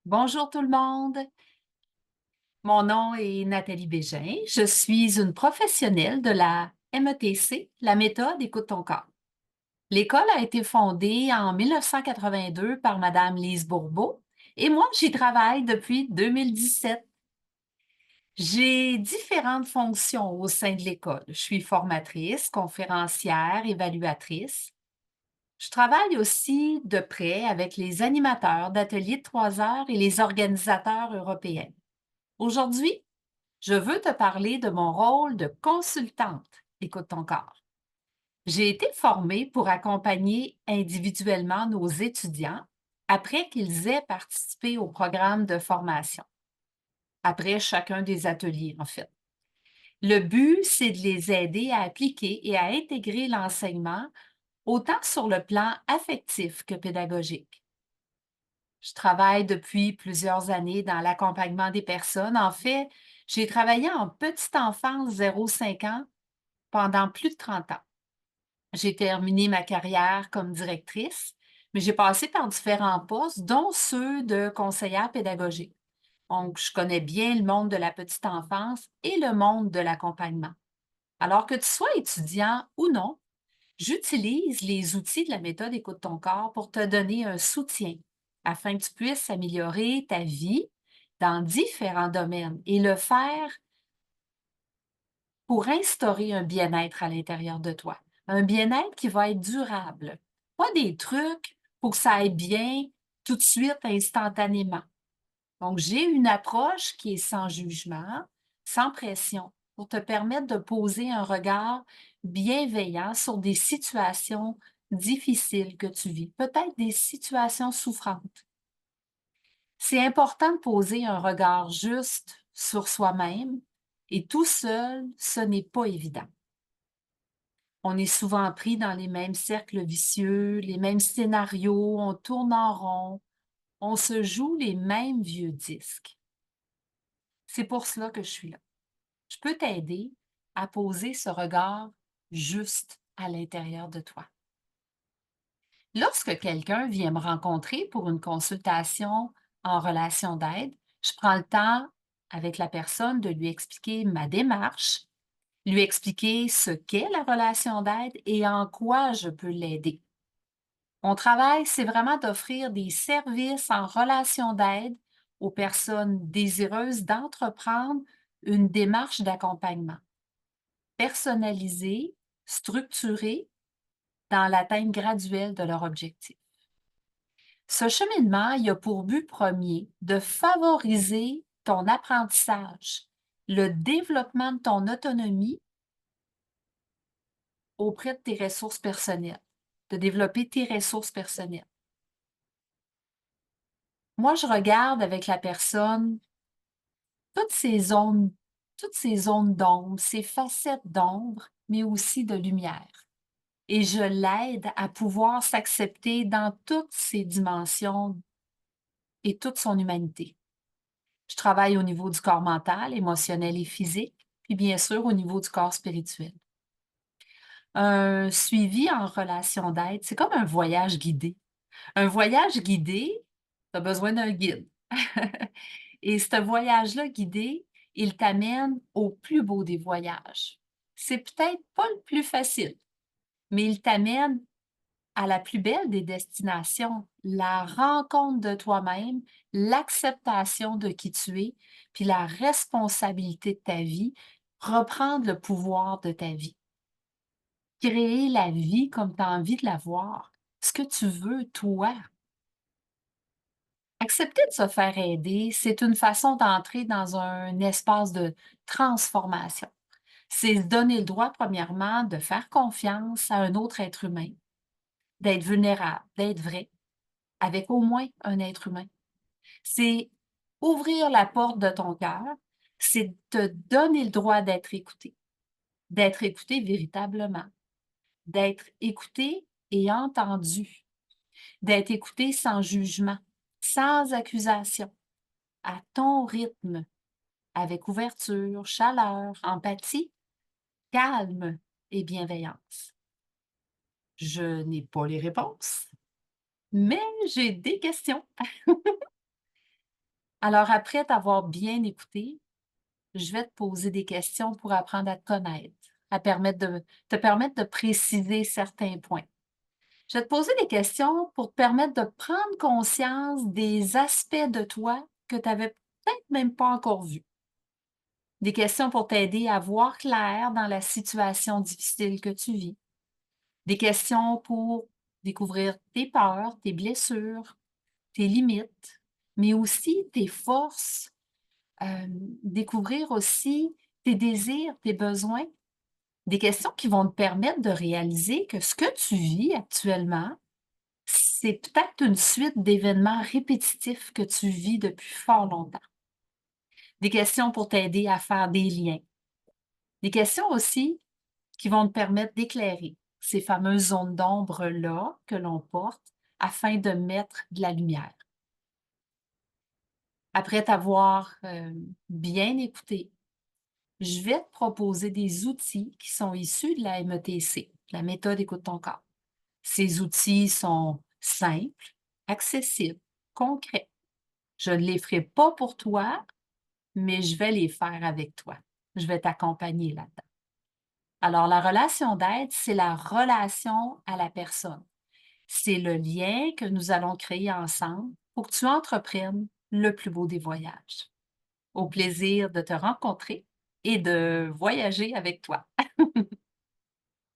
Bonjour tout le monde, mon nom est Nathalie Bégin. Je suis une professionnelle de la METC, la méthode Écoute ton corps. L'école a été fondée en 1982 par Madame Lise Bourbeau et moi, j'y travaille depuis 2017. J'ai différentes fonctions au sein de l'école. Je suis formatrice, conférencière, évaluatrice. Je travaille aussi de près avec les animateurs d'ateliers de 3 heures et les organisateurs européens. Aujourd'hui, je veux te parler de mon rôle de consultante. Écoute ton corps. J'ai été formée pour accompagner individuellement nos étudiants après qu'ils aient participé au programme de formation, après chacun des ateliers, en fait. Le but, c'est de les aider à appliquer et à intégrer l'enseignement autant sur le plan affectif que pédagogique. Je travaille depuis plusieurs années dans l'accompagnement des personnes. En fait, j'ai travaillé en petite enfance 0-5 ans pendant plus de 30 ans. J'ai terminé ma carrière comme directrice, mais j'ai passé par différents postes, dont ceux de conseillère pédagogique. Donc, je connais bien le monde de la petite enfance et le monde de l'accompagnement. Alors que tu sois étudiant ou non, j'utilise les outils de la méthode Écoute ton corps pour te donner un soutien afin que tu puisses améliorer ta vie dans différents domaines et le faire pour instaurer un bien-être à l'intérieur de toi. Un bien-être qui va être durable. Pas des trucs pour que ça aille bien tout de suite, instantanément. Donc, j'ai une approche qui est sans jugement, sans pression, pour te permettre de poser un regard bienveillant sur des situations difficiles que tu vis, peut-être des situations souffrantes. C'est important de poser un regard juste sur soi-même et tout seul, ce n'est pas évident. On est souvent pris dans les mêmes cercles vicieux, les mêmes scénarios, on tourne en rond, on se joue les mêmes vieux disques. C'est pour cela que je suis là. Je peux t'aider à poser ce regard juste à l'intérieur de toi. Lorsque quelqu'un vient me rencontrer pour une consultation en relation d'aide, je prends le temps avec la personne de lui expliquer ma démarche, lui expliquer ce qu'est la relation d'aide et en quoi je peux l'aider. Mon travail, c'est vraiment d'offrir des services en relation d'aide aux personnes désireuses d'entreprendre une démarche d'accompagnement personnalisée, structurée dans l'atteinte graduelle de leur objectif. Ce cheminement, il a pour but premier de favoriser ton apprentissage, le développement de ton autonomie auprès de tes ressources personnelles, de développer tes ressources personnelles. Moi, je regarde avec la personne toutes ces zones, toutes ces zones d'ombre, ces facettes d'ombre, mais aussi de lumière. Et je l'aide à pouvoir s'accepter dans toutes ses dimensions et toute son humanité. Je travaille au niveau du corps mental, émotionnel et physique, puis bien sûr au niveau du corps spirituel. Un suivi en relation d'aide, c'est comme un voyage guidé. Un voyage guidé, tu as besoin d'un guide. Et ce voyage-là guidé, il t'amène au plus beau des voyages. C'est peut-être pas le plus facile, mais il t'amène à la plus belle des destinations, la rencontre de toi-même, l'acceptation de qui tu es, puis la responsabilité de ta vie, reprendre le pouvoir de ta vie. Créer la vie comme tu as envie de la voir, ce que tu veux, toi. Accepter de se faire aider, c'est une façon d'entrer dans un espace de transformation. C'est se donner le droit, premièrement, de faire confiance à un autre être humain, d'être vulnérable, d'être vrai, avec au moins un être humain. C'est ouvrir la porte de ton cœur, c'est te donner le droit d'être écouté véritablement, d'être écouté et entendu, d'être écouté sans jugement, sans accusation, à ton rythme, avec ouverture, chaleur, empathie, calme et bienveillance. Je n'ai pas les réponses, mais j'ai des questions. Alors, après t'avoir bien écouté, je vais te poser des questions pour apprendre à te connaître, te permettre de préciser certains points. Je vais te poser des questions pour te permettre de prendre conscience des aspects de toi que tu avais peut-être même pas encore vus. Des questions pour t'aider à voir clair dans la situation difficile que tu vis. Des questions pour découvrir tes peurs, tes blessures, tes limites, mais aussi tes forces, découvrir aussi tes désirs, tes besoins. Des questions qui vont te permettre de réaliser que ce que tu vis actuellement, c'est peut-être une suite d'événements répétitifs que tu vis depuis fort longtemps. Des questions pour t'aider à faire des liens. Des questions aussi qui vont te permettre d'éclairer ces fameuses zones d'ombre-là que l'on porte afin de mettre de la lumière. Après t'avoir bien écouté, je vais te proposer des outils qui sont issus de la METC, la méthode Écoute ton corps. Ces outils sont simples, accessibles, concrets. Je ne les ferai pas pour toi, mais je vais les faire avec toi. Je vais t'accompagner là-dedans. Alors, la relation d'aide, c'est la relation à la personne. C'est le lien que nous allons créer ensemble pour que tu entreprennes le plus beau des voyages. Au plaisir de te rencontrer et de voyager avec toi.